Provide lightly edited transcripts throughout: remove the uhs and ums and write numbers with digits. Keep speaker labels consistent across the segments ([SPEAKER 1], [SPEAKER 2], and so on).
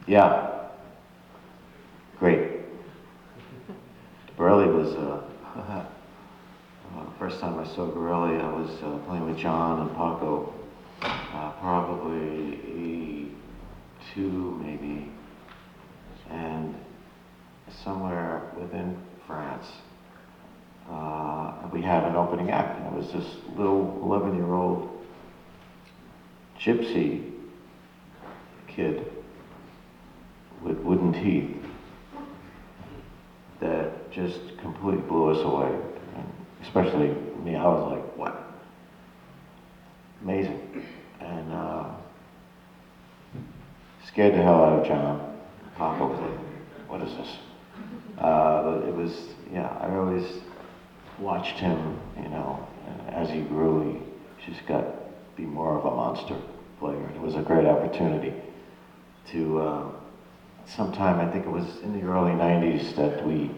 [SPEAKER 1] Yeah, great. Borelli was, first time I saw Borelli, I was playing with John and Paco, probably 82 maybe, and somewhere within France. We had an opening act, and it was this little 11-year-old Gypsy kid with wooden teeth that just completely blew us away. And especially me, I was like, what? Amazing. And scared the hell out of John. Papa was like, what is this? It was, yeah, I always watched him, you know, and as he grew, he just got to be more of a monster player. And it was a great opportunity to, sometime, I think it was in the early 90s that we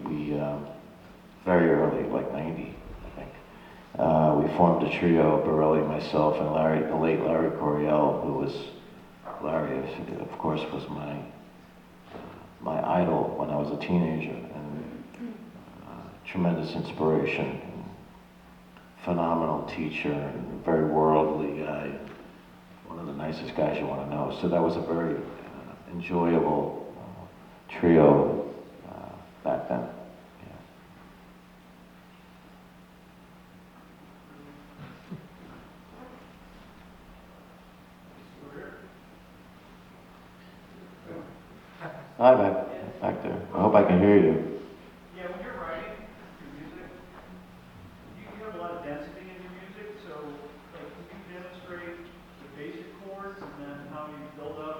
[SPEAKER 1] very early, like 90, I think, we formed a trio, Borelli, myself, and Larry, the late Larry Coryell, who was, Larry, of course, was my idol when I was a teenager, and tremendous inspiration, and phenomenal teacher, and very worldly guy, one of the nicest guys you want to know. So that was a very enjoyable trio back then. Yeah. Hi, back there. I hope I can hear you.
[SPEAKER 2] Yeah, when you're writing your music, you have a lot of density in your music, so like, can you demonstrate the basic chords and then how you build up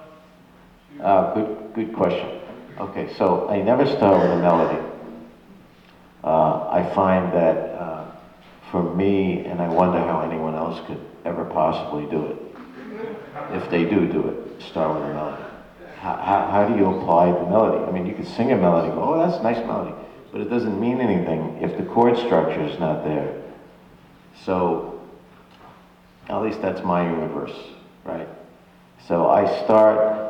[SPEAKER 2] to...
[SPEAKER 1] Good question. Okay, so I never start with a melody. I find that for me, and I wonder how anyone else could ever possibly do it, if they do it, start with a melody. How do you apply the melody? I mean, you could sing a melody, go, oh, that's a nice melody, but it doesn't mean anything if the chord structure is not there. So, at least that's my universe, right? So I start,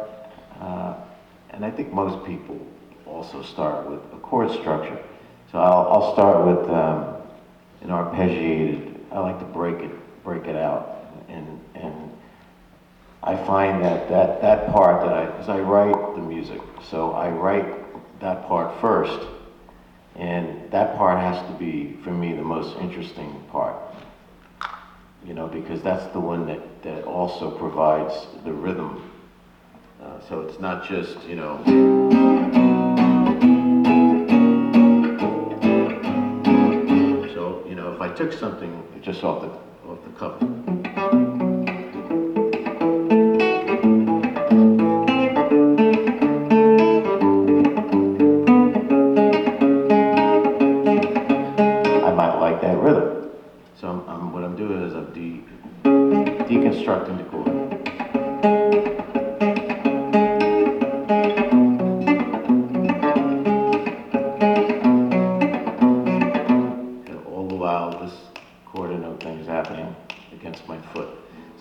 [SPEAKER 1] and I think most people also start with a chord structure. So I'll start with an arpeggiated. I like to break it out, and I find that part because I write the music, so I write that part first, and that part has to be, for me, the most interesting part. You know, because that's the one that also provides the rhythm. So it's not just, you know. So, you know, if I took something just off the cuff. I might like that rhythm. So what I'm doing is I'm deconstructing the chord. All the while this quarter note thing is happening against my foot.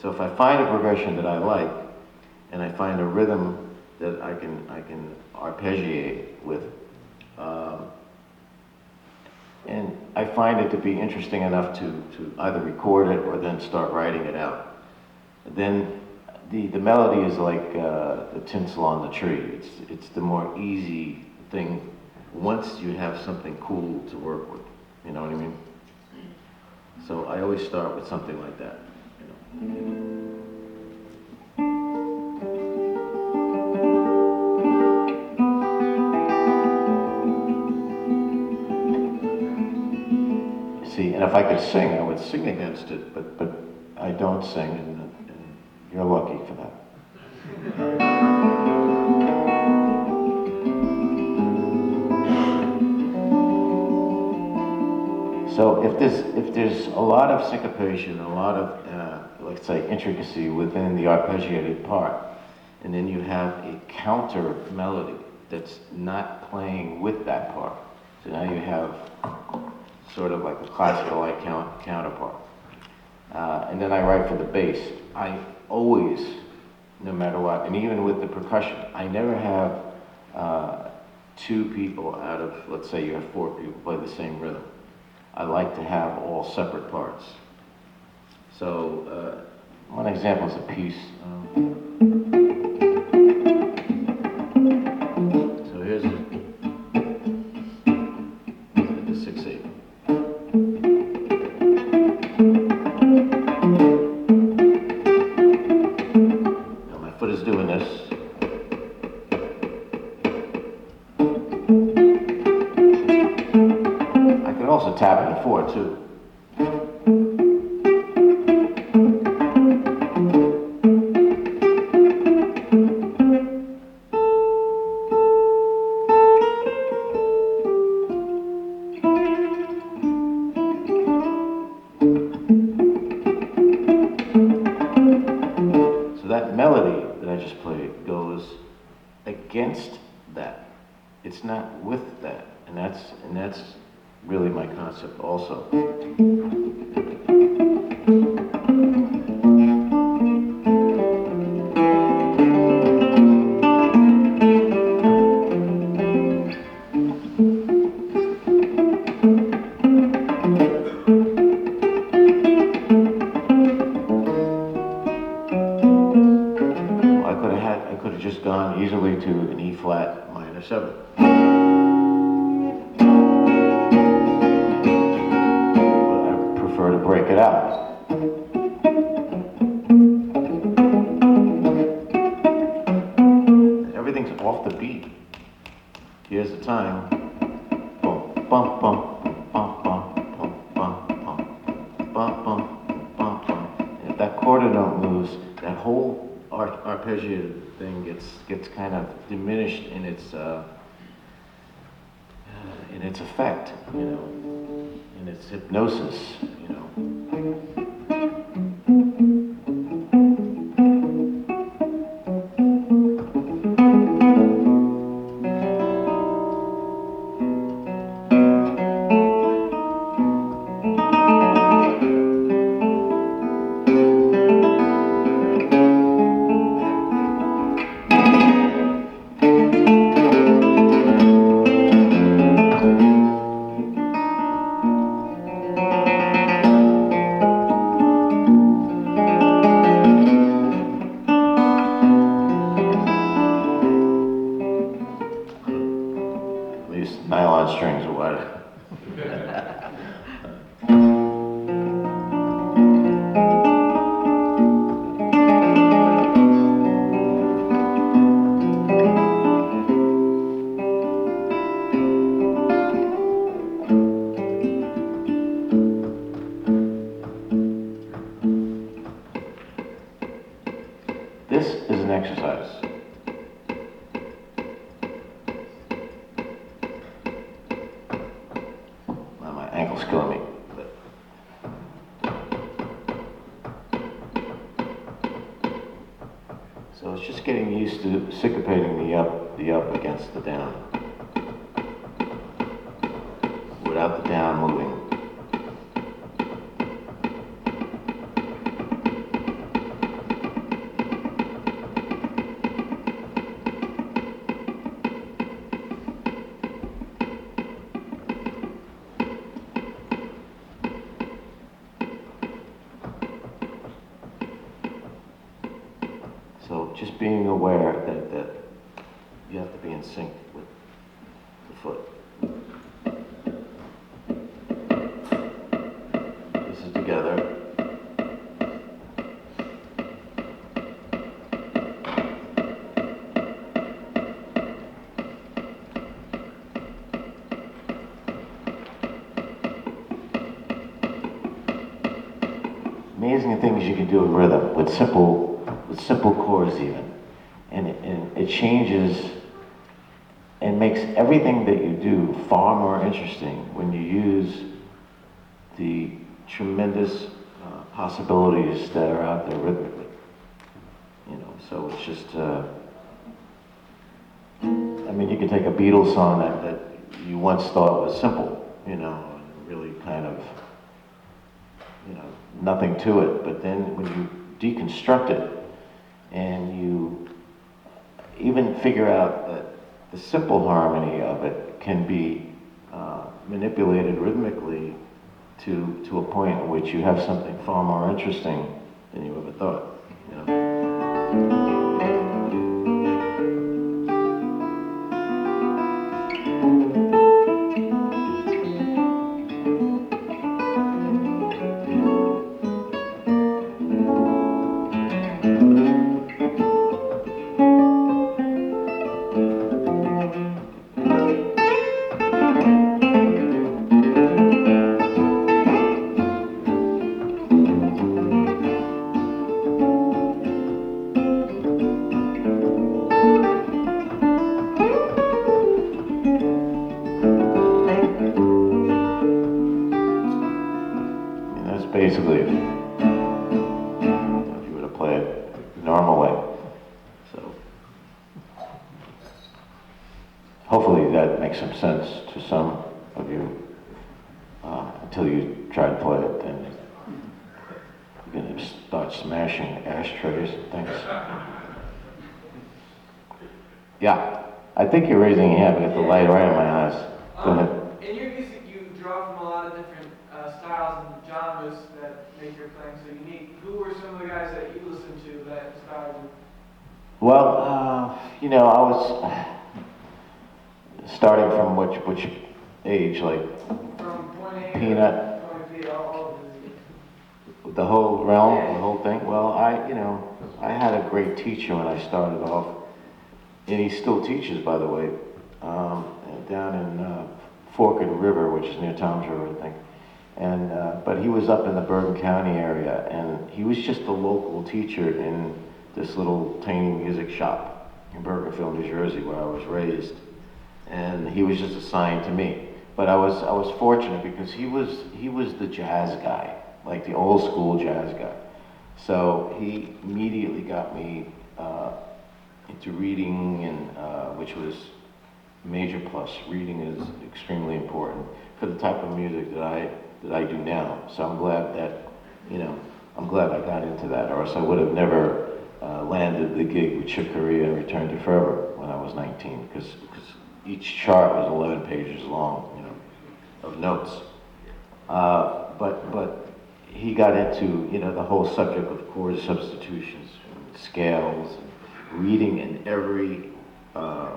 [SPEAKER 1] So if I find a progression that I like, and I find a rhythm that I can arpeggiate with, and I find it to be interesting enough to either record it or then start writing it out. Then the melody is like the tinsel on the tree. It's the more easy thing once you have something cool to work with. You know what I mean? So I always start with something like that. You know? See, and if I could sing, I would sing against it, but I don't sing, and you're lucky for that. So if there's a lot of syncopation, a lot of, let's say, intricacy within the arpeggiated part, and then you have a counter melody that's not playing with that part. So now you have sort of like a classical-like counterpart. And then I write for the bass. I always no matter what. And even with the percussion, I never have two people out of, let's say you have four people play the same rhythm. I like to have all separate parts. So one example is a piece. So here's the 6/8. Now my foot is doing this. I could also tap it in 4 too. So that melody that I just played goes against that. It's not with that, and that's really my concept also. I could have just gone easily to an E flat minor 7. But I prefer to break it out. Everything's off the beat. Here's the time. Boom, bum, bum, bum, bum, bum, bum, bum, bum, bum, bum, bum. And if that quarter note moves, that whole arpeggio thing gets kind of diminished in its effect, you know, in its hypnosis, you know. These nylon strings are wide. This is an exercise. My ankle's killing me. So it's just getting used to syncopating the up against the down, without the down moving. So just being aware that you have to be in sync with the foot. This is together. Amazing things you can do in rhythm with simple chords even, and it changes and makes everything that you do far more interesting when you use the tremendous possibilities that are out there rhythmically. You know, so it's just, I mean, you can take a Beatles song that you once thought was simple, you know, and really kind of, you know, nothing to it, but then when you deconstruct it and you even figure out that the simple harmony of it can be manipulated rhythmically to a point in which you have something far more interesting than you ever thought. You know? Basically, if you were to play it the normal way. So, hopefully that makes some sense to some of you. Until you try to play it, then you're going to start smashing ashtrays and things. Yeah, I think you're raising your hand. I got the light right in my eyes. Go ahead.
[SPEAKER 3] In your music, you draw from a lot of different styles and genres that make your playing so unique. Who were some of the guys that you listened to that inspired you?
[SPEAKER 1] Well, you know, I was starting from which age, like
[SPEAKER 3] From point A
[SPEAKER 1] Peanut,
[SPEAKER 3] to point B, all of
[SPEAKER 1] the whole realm, the whole thing. Well, I had a great teacher when I started off, and he still teaches, by the way, down in Forked River, which is near Tom's River, I think. And but he was up in the Bergen County area, and he was just a local teacher in this little tiny music shop in Bergenfield, New Jersey, where I was raised. And he was just assigned to me. But I was fortunate because he was the jazz guy, like the old school jazz guy. So he immediately got me into reading, and which was a major plus. Reading is extremely important for the type of music that I do now. So I'm glad that, I'm glad I got into that, or else I would have never landed the gig with Chick Corea and Return to Forever when I was 19, because each chart was 11 pages long, of notes. But he got into, the whole subject of chord substitutions, scales, reading in every kind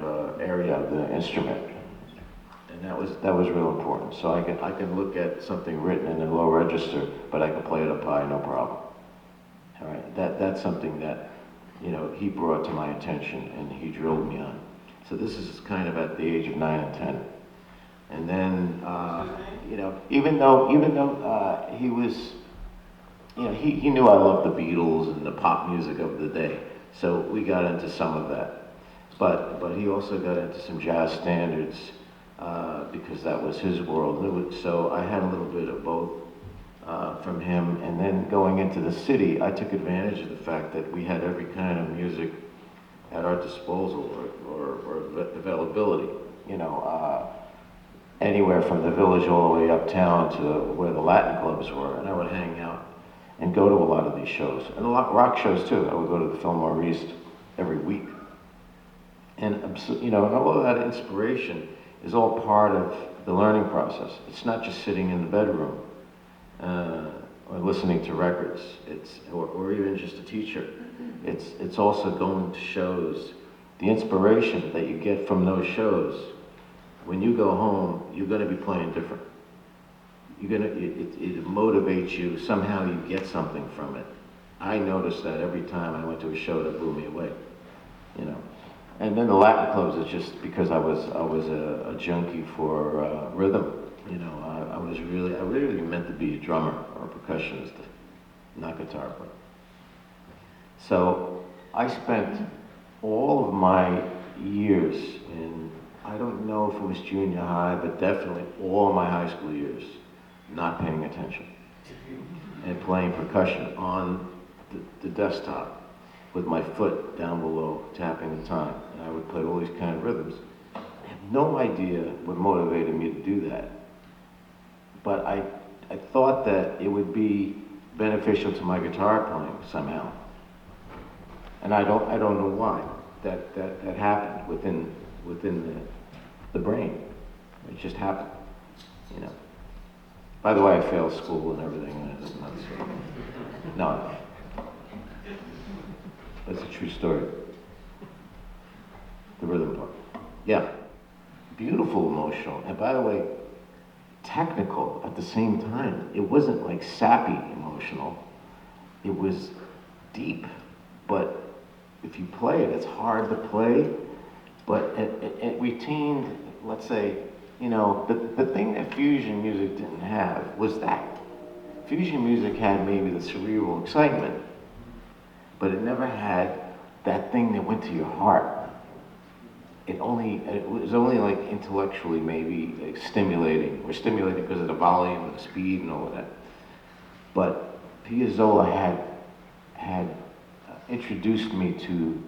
[SPEAKER 1] of area of the instrument. And that was real important. So I can look at something written in a low register, but I can play it up high, no problem. All right, that's something that he brought to my attention and he drilled me on. So this is kind of at the age of 9 and 10. And then even though he was, he knew I loved the Beatles and the pop music of the day. So we got into some of that. But he also got into some jazz standards. Because that was his world. So I had a little bit of both from him. And then going into the city, I took advantage of the fact that we had every kind of music at our disposal or availability. Anywhere from the village all the way uptown to where the Latin clubs were. And I would hang out and go to a lot of these shows. And a lot of rock shows too. I would go to the Fillmore East every week. And and all of that inspiration is all part of the learning process. It's not just sitting in the bedroom or listening to records. Or even just a teacher. It's also going to shows. The inspiration that you get from those shows, when you go home, you're going to be playing different. It motivates you. Somehow you get something from it. I noticed that every time I went to a show that blew me away. And then the Latin clubs is just because I was a junkie for rhythm. I really meant to be a drummer or a percussionist, not guitar player. So I spent all of my years in, I don't know if it was junior high, but definitely all of my high school years, not paying attention and playing percussion on the desktop, with my foot down below, tapping the time. And I would play all these kind of rhythms. I have no idea what motivated me to do that. But I thought that it would be beneficial to my guitar playing somehow. And I don't know why that happened within the brain. It just happened, you know. By the way, I failed school and everything. And it's not so, no, that's a true story. The rhythm part. Yeah. Beautiful, emotional. And by the way, technical at the same time. It wasn't like sappy emotional. It was deep. But if you play it, it's hard to play. But it retained, let's say, you know, the thing that fusion music didn't have was that. Fusion music had maybe the cerebral excitement, but it never had that thing that went to your heart. It was only like intellectually maybe like stimulating because of the volume, the speed, and all of that. But Piazzolla had introduced me to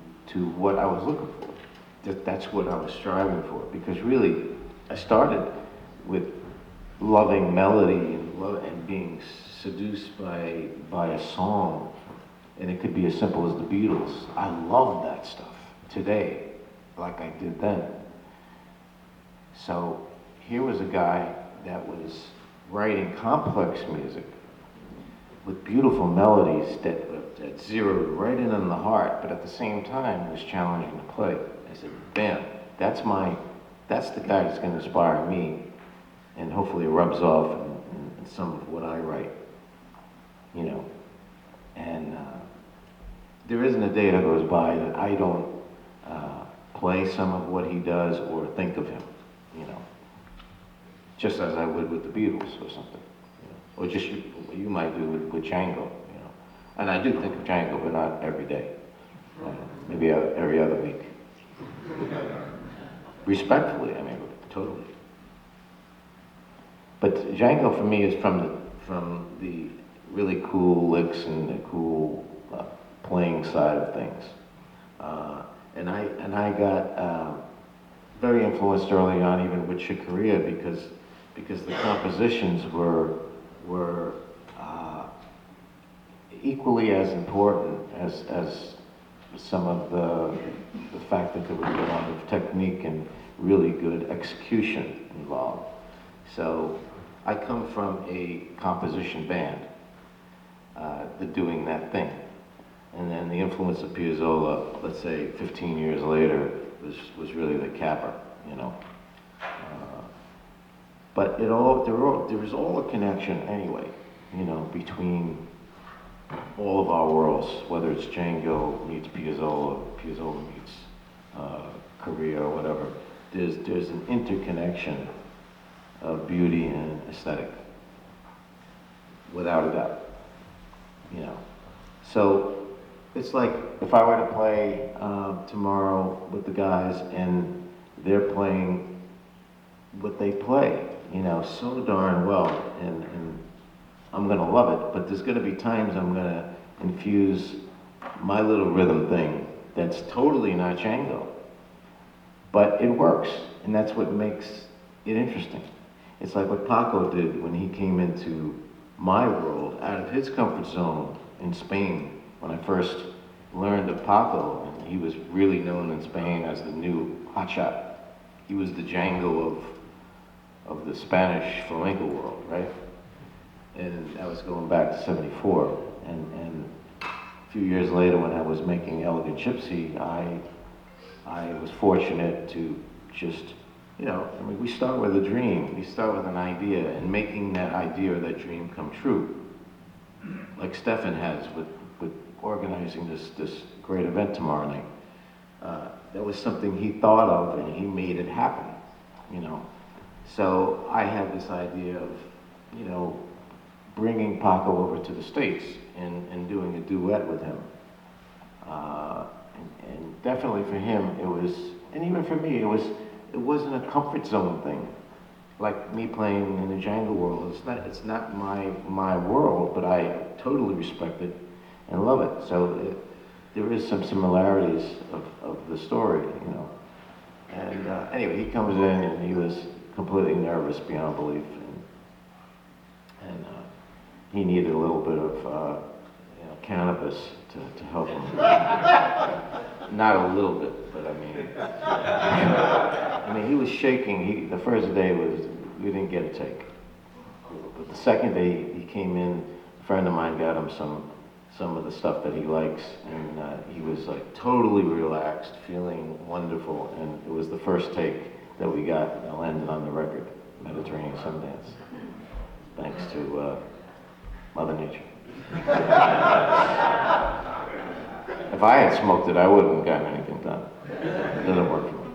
[SPEAKER 1] what I was looking for. That's what I was striving for. Because really, I started with loving melody and being seduced by a song, and it could be as simple as the Beatles. I love that stuff today, like I did then. So here was a guy that was writing complex music with beautiful melodies that zeroed right in on the heart, but at the same time was challenging to play. I said, bam, that's the guy that's going to inspire me, and hopefully it rubs off in some of what I write, you know. And there isn't a day that goes by that I don't play some of what he does or think of him, you know, just as I would with the Beatles or something, you know, or just you might do with Django, you know. And I do think of Django, but not every day, maybe every other week. Respectfully, I mean, totally. But Django for me is from the really cool licks and the cool playing side of things. And I got very influenced early on, even with Chick Corea, because the compositions were equally as important as some of the fact that there was a lot of technique and really good execution involved. So I come from a composition band, doing that thing. And then the influence of Piazzolla, let's say 15 years later, was really the capper, you know. But there was all a connection anyway, you know, between all of our worlds, whether it's Django meets Piazzolla, Piazzolla meets Korea or whatever. There's an interconnection of beauty and aesthetic, without a doubt, you know. So it's like if I were to play tomorrow with the guys and they're playing what they play, you know, so darn well, and I'm gonna love it, but there's gonna be times I'm gonna infuse my little rhythm thing that's totally not Django, but it works, and that's what makes it interesting. It's like what Paco did when he came into my world, out of his comfort zone in Spain. When I first learned of Paco, and he was really known in Spain as the new hotshot. He was the Django of the Spanish flamenco world, right? And that was going back to '74. And a few years later, when I was making Elegant Gypsy, I was fortunate to just, you know, I mean, we start with a dream, we start with an idea, and making that idea or that dream come true, like Stefan has with organizing this great event tomorrow night. That was something he thought of, and he made it happen, you know. So I had this idea of, you know, bringing Paco over to the States and doing a duet with him. And definitely for him, it was, and even for me, it wasn't a comfort zone thing. Like me playing in the Django world, it's not my world, but I totally respect it and love it. So there is some similarities of the story, you know. And anyway, he comes in and he was completely nervous beyond belief, and he needed a little bit of you know, cannabis to help him. Not a little bit, but I mean, he was shaking. The first day we didn't get a take. But the second day he came in, a friend of mine got him some of the stuff that he likes, and he was like totally relaxed, feeling wonderful, and it was the first take that we got that landed on the record, Mediterranean Sundance, thanks to Mother Nature. If I had smoked it, I wouldn't have gotten anything done. It doesn't work for me.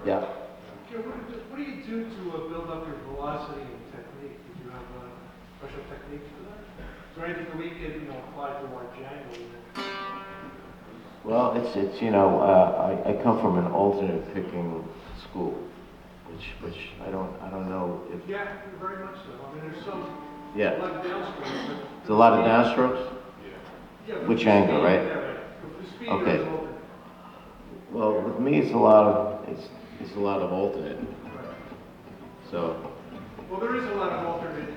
[SPEAKER 1] Yeah.
[SPEAKER 4] What do you do to build up your velocity and technique? Did you have special techniques for that? Is there anything that we can, apply to our Django?
[SPEAKER 1] Well, it's I come from an alternate picking school, which I don't know if.
[SPEAKER 4] Yeah, very much so. I mean, there's some.
[SPEAKER 1] Yeah.
[SPEAKER 4] A lot of downstrokes.
[SPEAKER 1] There's a lot of downstrokes.
[SPEAKER 4] Yeah.
[SPEAKER 1] Which angle, right?
[SPEAKER 4] Yeah, right. The speed
[SPEAKER 1] Okay.
[SPEAKER 4] is older.
[SPEAKER 1] Well, with me, it's a lot of alternate. So.
[SPEAKER 4] Well, there is a lot of alternate in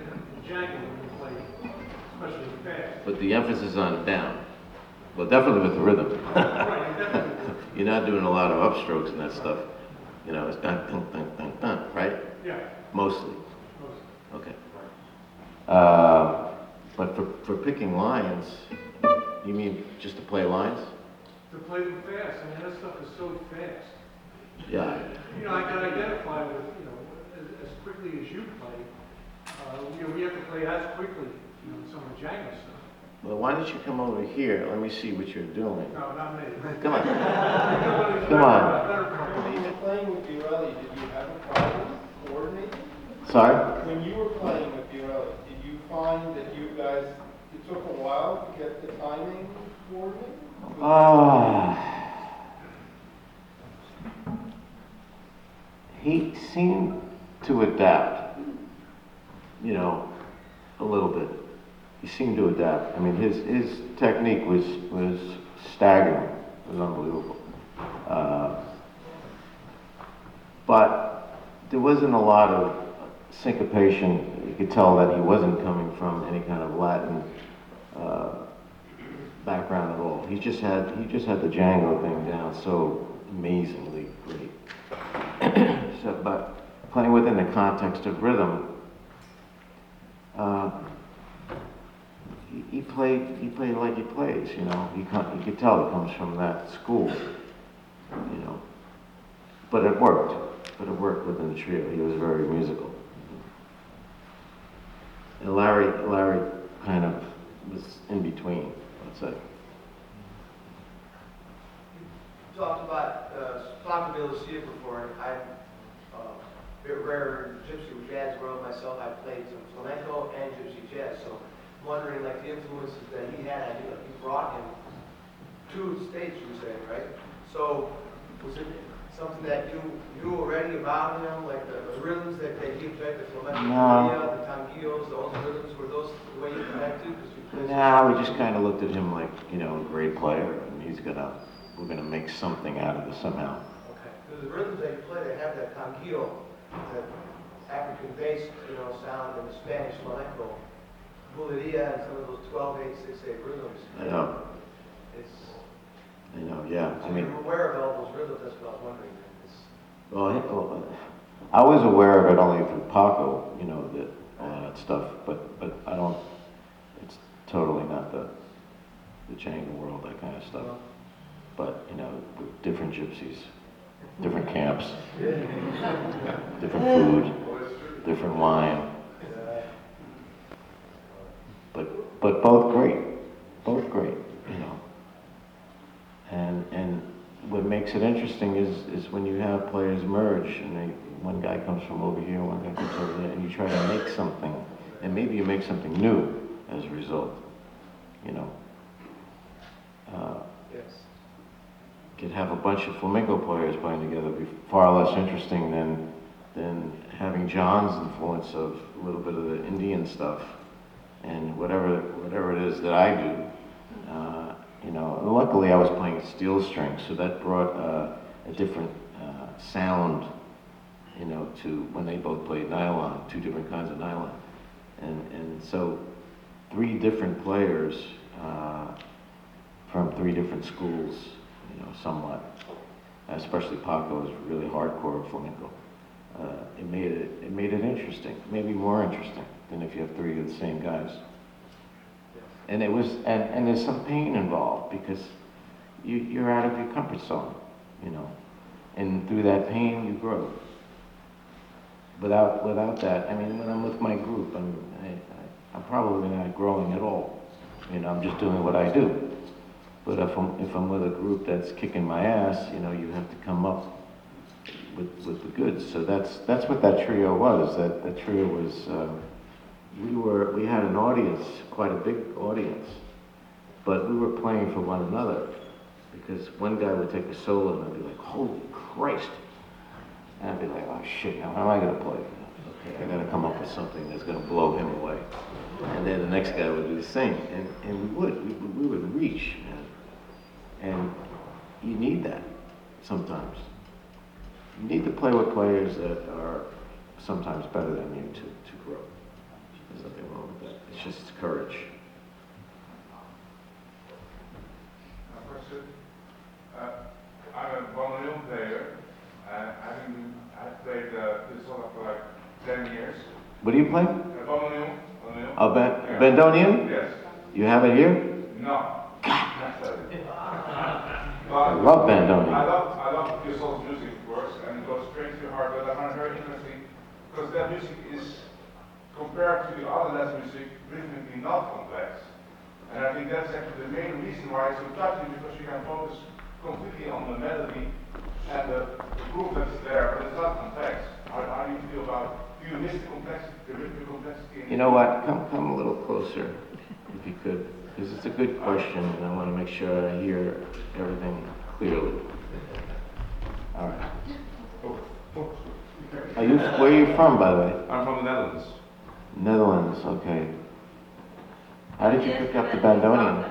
[SPEAKER 4] Django when you play, especially fast.
[SPEAKER 1] But the emphasis on down. Well, definitely with the rhythm.
[SPEAKER 4] Right, definitely.
[SPEAKER 1] You're not doing a lot of upstrokes and that stuff. It's dun dun dun dun dun, right?
[SPEAKER 4] Yeah.
[SPEAKER 1] Mostly. Okay. But for picking lines, you mean just to play lines?
[SPEAKER 4] To play them fast. I mean, that stuff is so fast.
[SPEAKER 1] Yeah.
[SPEAKER 4] I can identify with, as quickly as you play. We have to play as quickly, some of the Django stuff.
[SPEAKER 1] Well, why don't you come over here? Let me see what you're doing.
[SPEAKER 4] No, not me.
[SPEAKER 1] Come on.
[SPEAKER 4] Come
[SPEAKER 1] Come on.
[SPEAKER 5] When you were playing with Pirelli, did you have a problem coordinating?
[SPEAKER 1] Sorry?
[SPEAKER 5] When you were playing with Pirelli, did you find that you guys, it took a while to get the timing coordinated?
[SPEAKER 1] He seemed to adapt, a little bit. He seemed to adapt. I mean, his technique was staggering. It was unbelievable. But there wasn't a lot of syncopation. You could tell that he wasn't coming from any kind of Latin background at all. He just had the Django thing down so amazingly great. But playing within the context of rhythm, he played like he plays. You could tell he comes from that school. But it worked. But it worked within the trio. He was very musical. And Larry kind of was in between, let's say.
[SPEAKER 6] You talked about not to be able to see it before. I'm a bit rare in Gypsy jazz world myself. I've played some flamenco and Gypsy jazz, so I'm wondering like the influences that he had. I knew that he brought him to the States, you were saying, right? So was it something that you knew already about him, like the rhythms that he played, the flamenco, the tanguillos, those rhythms, were those the way you connected?
[SPEAKER 1] Nah, we just kind of looked at him like, a great player, and we're gonna make something out of this somehow.
[SPEAKER 6] Okay. Because the rhythms that you play, they have that tanguillo, that African-based, sound, and the Spanish flamenco, bulería, and some of those 12/8, 6/8 rhythms.
[SPEAKER 1] I know. Yeah.
[SPEAKER 6] So you're aware of all those rhythms, that's what I was wondering.
[SPEAKER 1] Well, I was aware of it only through Paco, that all that stuff, but I don't. It's totally not the Django world, that kind of stuff. But with different gypsies, different camps, different food, different wine. But both great, And what makes it interesting is when you have players merge and one guy comes from over here, one guy comes over there, and you try to make something, and maybe you make something new as a result.
[SPEAKER 6] Yes.
[SPEAKER 1] Could have a bunch of flamenco players playing together be far less interesting than having John's influence of a little bit of the Indian stuff and whatever it is that I do. Luckily I was playing steel strings, so that brought a different sound, to when they both played nylon, two different kinds of nylon, and so three different players from three different schools, you know, somewhat. Especially Paco is really hardcore flamenco. It made it interesting, maybe more interesting than if you have three of the same guys. And it was, and there's some pain involved because you're out of your comfort zone, you know, and through that pain you grow. Without that, I mean, when I'm with my group, I'm probably not growing at all. You know, I'm just doing what I do. But if I'm with a group that's kicking my ass, you know, you have to come up with the goods. So that's what that trio was. That trio was. We had an audience, quite a big audience, but we were playing for one another because one guy would take a solo and I'd be like, "Holy Christ!" And I'd be like, "Oh shit! Now how am I gonna play? Okay, I gotta come up with something that's gonna blow him away." And then the next guy would do the same, and we would reach, man. And you need that sometimes. You need to play with players that are sometimes better than you to grow. There's nothing wrong with that. It's just courage.
[SPEAKER 7] A question. I'm a bandoneon player. I've played DiMeola for like 10 years.
[SPEAKER 1] What do you play?
[SPEAKER 7] Bandoneon.
[SPEAKER 1] A bandoneon?
[SPEAKER 7] Yes.
[SPEAKER 1] You have it here?
[SPEAKER 7] No.
[SPEAKER 1] I love bandoneon.
[SPEAKER 7] I love DiMeola's music, of course, and it goes straight to your heart. But I find it very interesting because that music is, compared to the other Latin music, rhythmically not complex. And I think that's actually the main reason why it's so touching, because you can focus completely on the melody and the groove that's there, but it's not complex. How do you feel about, do you miss the complexity, the rhythmic complexity?
[SPEAKER 1] You know what? Come a little closer, if you could, because it's a good question, and I want to make sure I hear everything clearly. All right. Where are you from, by the way?
[SPEAKER 7] I'm from the Netherlands.
[SPEAKER 1] Netherlands, okay. How did you pick up the bandoneon?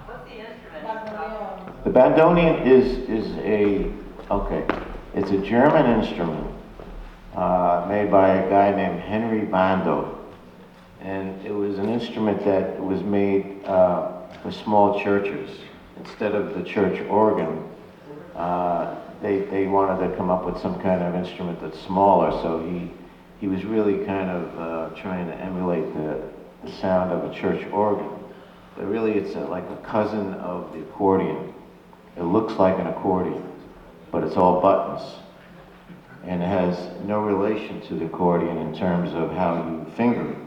[SPEAKER 8] What's the instrument?
[SPEAKER 1] The bandoneon it's a German instrument made by a guy named Henry Bando. And it was an instrument that was made for small churches. Instead of the church organ, they wanted to come up with some kind of instrument that's smaller, so he was really kind of trying to emulate the sound of a church organ. But really it's like a cousin of the accordion. It looks like an accordion, but it's all buttons. And it has no relation to the accordion in terms of how you finger it.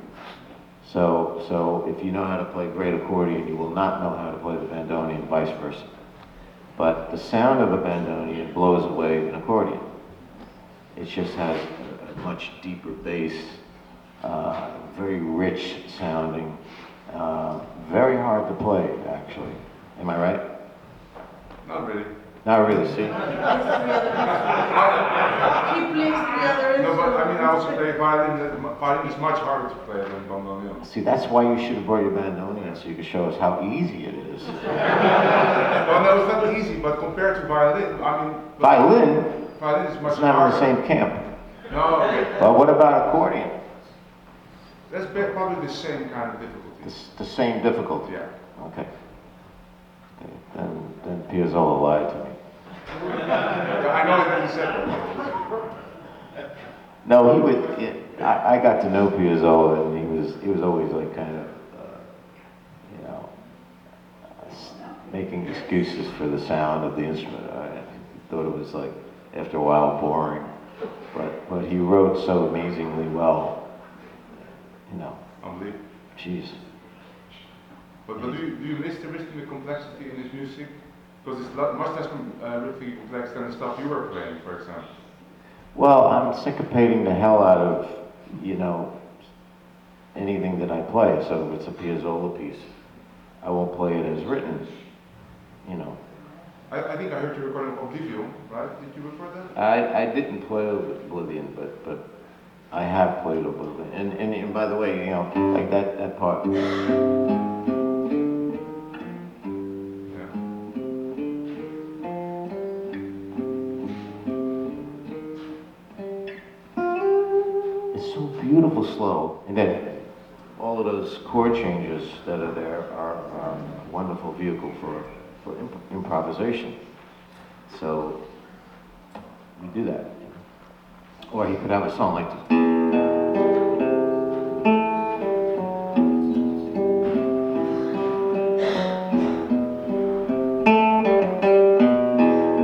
[SPEAKER 1] So if you know how to play great accordion, you will not know how to play the bandoneon, vice versa. But the sound of a bandoneon blows away an accordion. It just has a much deeper bass, very rich sounding, very hard to play, actually. Am I right?
[SPEAKER 7] Not really.
[SPEAKER 1] Not really, see?
[SPEAKER 9] He plays the other
[SPEAKER 7] No, but I mean, I also
[SPEAKER 9] instruments.
[SPEAKER 7] play violin. Violin is much harder to play than bandoneon.
[SPEAKER 1] See, that's why you should have brought your bandoneon, so you could show us how easy it is.
[SPEAKER 7] Well, no, it's not easy, but compared to violin, I mean...
[SPEAKER 1] Violin?
[SPEAKER 7] Violin is much
[SPEAKER 1] It's not
[SPEAKER 7] harder.
[SPEAKER 1] in the same camp.
[SPEAKER 7] No, okay.
[SPEAKER 1] Well, what about accordion?
[SPEAKER 7] That's probably the same kind of difficulty.
[SPEAKER 1] The same difficulty?
[SPEAKER 7] Yeah.
[SPEAKER 1] Okay. Then Piazzolla lied to me.
[SPEAKER 7] I know that he said that.
[SPEAKER 1] No, he would. I got to know Piazzolla, and he was always like kind of, you know, making excuses for the sound of the instrument. I thought it was like after a while boring, but he wrote so amazingly well. You know.
[SPEAKER 7] Unbelievable.
[SPEAKER 1] Jeez.
[SPEAKER 7] But do you miss the rhythmic complexity in his music? Because it's much less rhythmically complex than the stuff you were playing, for example.
[SPEAKER 1] Well, I'm syncopating the hell out of, you know, anything that I play. So if it's a Piazzolla piece, I won't play it as written, you know.
[SPEAKER 7] I think I heard you recording Oblivion, right? Did you record that?
[SPEAKER 1] I didn't play Oblivion, but I have played Oblivion. And by the way, you know, like that part. Beautiful slow, and then all all of those chord changes that are there are a wonderful vehicle for improvisation. So we do that. Or he could have a song like this.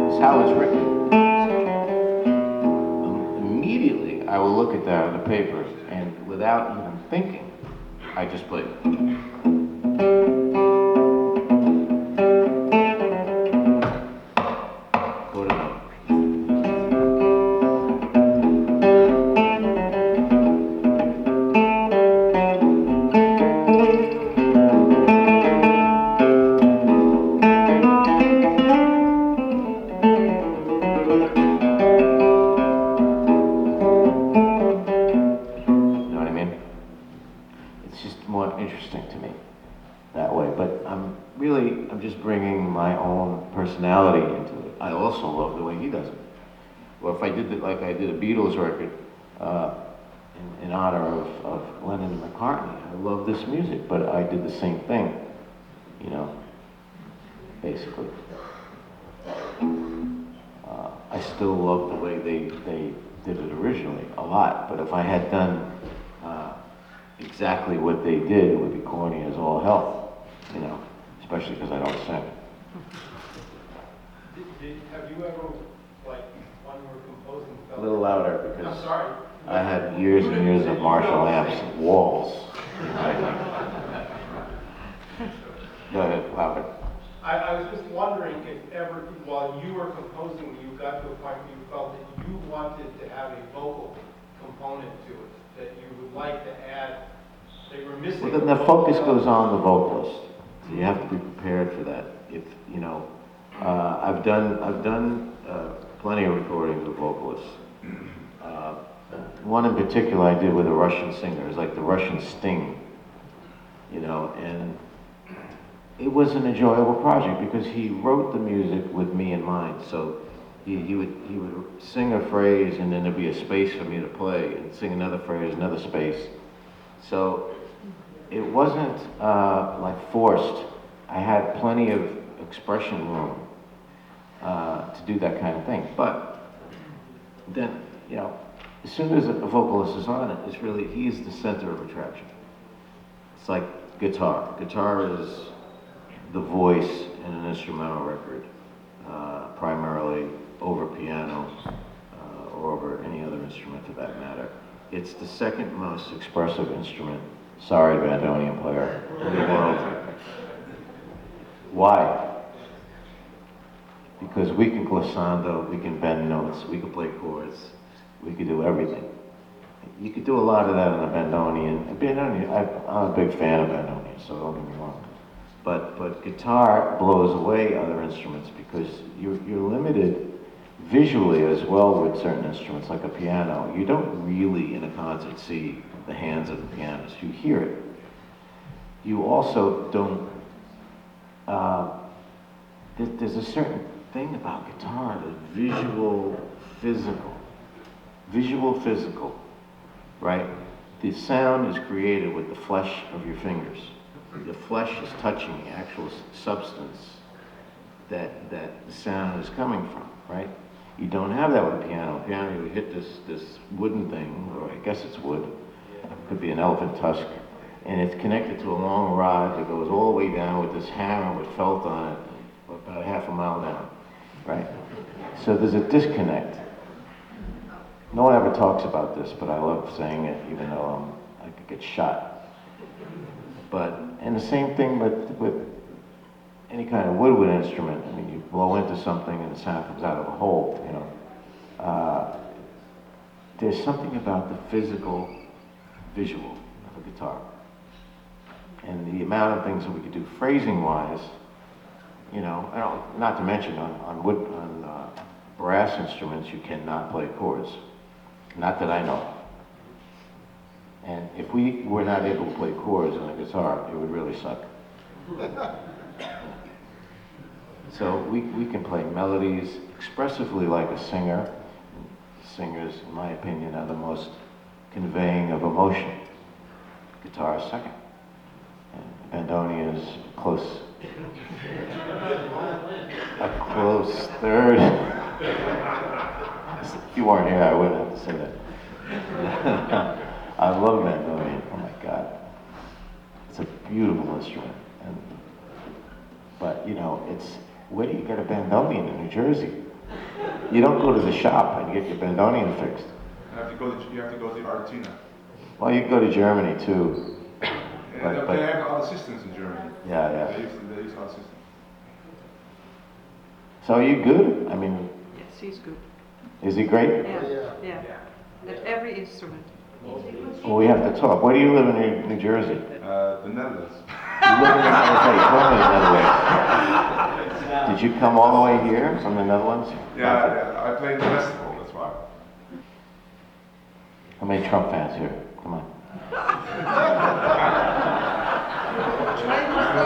[SPEAKER 1] It's how it's written. Immediately, I will look at that on the paper, and without even thinking, I just play it. Go to note. You know what I mean? It's just more interesting to me that way. But I'm just bringing my own personality into it. I also love the way he does it. Or if I did it like I did a Beatles record in honor of Lennon and McCartney, I love this music, but I did the same thing, you know, basically. I still love the way they did it originally a lot, but if I had done exactly what they did, it would be corny as all hell, you know, especially because I don't sing.
[SPEAKER 5] Have you ever, like, when you were composing,
[SPEAKER 1] A
[SPEAKER 5] felt
[SPEAKER 1] little louder
[SPEAKER 5] I'm
[SPEAKER 1] because
[SPEAKER 5] sorry.
[SPEAKER 1] I had years and years of Marshall amps and walls. Go ahead, louder.
[SPEAKER 5] I was just wondering if ever, while you were composing, you got to a point where you felt that you wanted to have a vocal component to it, that you would like to add, they were missing.
[SPEAKER 1] Well, then the focus goes on the vocalist. So you have to be prepared for that. If you know, I've done plenty of recordings with vocalists. One in particular I did with a Russian singer. It was like the Russian Sting, you know, and it was an enjoyable project because he wrote the music with me in mind. So he would sing a phrase and then there'd be a space for me to play, and sing another phrase, another space. So it wasn't like forced. I had plenty of expression room to do that kind of thing. But then, you know, as soon as a vocalist is on it, it's really, he's the center of attraction. It's like guitar. Guitar is the voice in an instrumental record, primarily over piano or over any other instrument for that matter. It's the second most expressive instrument, sorry bandoneon player, in the world. Why? Because we can glissando, we can bend notes, we can play chords, we can do everything. You could do a lot of that on a bandoneon. I'm a big fan of bandoneon, so don't get me wrong. But guitar blows away other instruments because you're limited visually as well with certain instruments, like a piano. You don't really, in a concert, see the hands of the pianist. You hear it. You also don't, there's a certain thing about guitar, the visual, physical, right? The sound is created with the flesh of your fingers. The flesh is touching the actual substance that the sound is coming from, right? You don't have that with a piano. Piano, you hit this wooden thing, or I guess it's wood. It could be an elephant tusk, and it's connected to a long rod that goes all the way down with this hammer with felt on it, about half a mile down, right? So there's a disconnect. No one ever talks about this, but I love saying it, even though I could get shot. And the same thing with any kind of woodwind instrument. I mean, you blow into something and the sound comes out of a hole, you know. There's something about the physical visual of a guitar. And the amount of things that we could do phrasing-wise, you know, not to mention on brass instruments, you cannot play chords. Not that I know. And if we were not able to play chords on a guitar, it would really suck. So we can play melodies expressively like a singer. Singers, in my opinion, are the most conveying of emotion. Guitar is second. Bandonia's close. A close third. If you weren't here, I wouldn't have to say that. I love Bandoneon. Oh my God. It's a beautiful instrument. But, you know, it's, where do you get a Bandonion in New Jersey? You don't go to the shop and get your Bandonion fixed.
[SPEAKER 7] You have to go to Argentina.
[SPEAKER 1] Well, you can go to Germany too.
[SPEAKER 7] And they have other systems in Germany.
[SPEAKER 1] Yeah.
[SPEAKER 7] They use other systems.
[SPEAKER 1] So are you good? I mean,
[SPEAKER 9] Yes, he's good.
[SPEAKER 1] is he great?
[SPEAKER 9] Yeah. At every instrument.
[SPEAKER 1] Well, we have to talk. Where do you live in New Jersey?
[SPEAKER 7] The Netherlands.
[SPEAKER 1] You live in the Netherlands. Did you come all the way here from the Netherlands?
[SPEAKER 7] Yeah, I played the festival, that's why.
[SPEAKER 1] How many Trump fans here? Come on.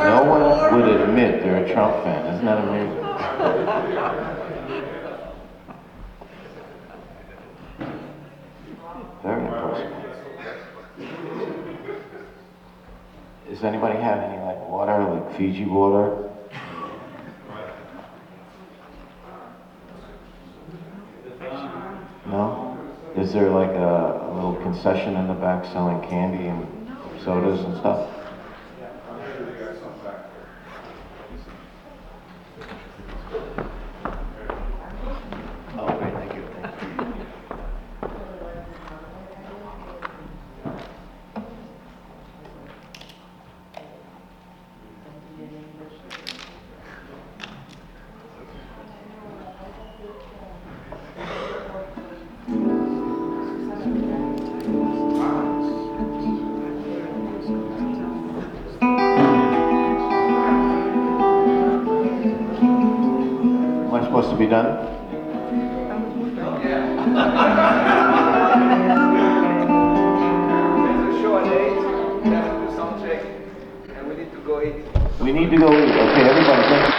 [SPEAKER 1] No one would admit they're a Trump fan. Isn't that amazing? Very impressive. Does anybody have any like water, like Fiji water? No? Is there like a little concession in the back selling candy and sodas and stuff? Oh, great, thank you. Am I supposed to be done?
[SPEAKER 3] There's a show at 8, we have to do sound check, and we need to go eat.
[SPEAKER 1] We need to go eat. Okay, everybody, thank you.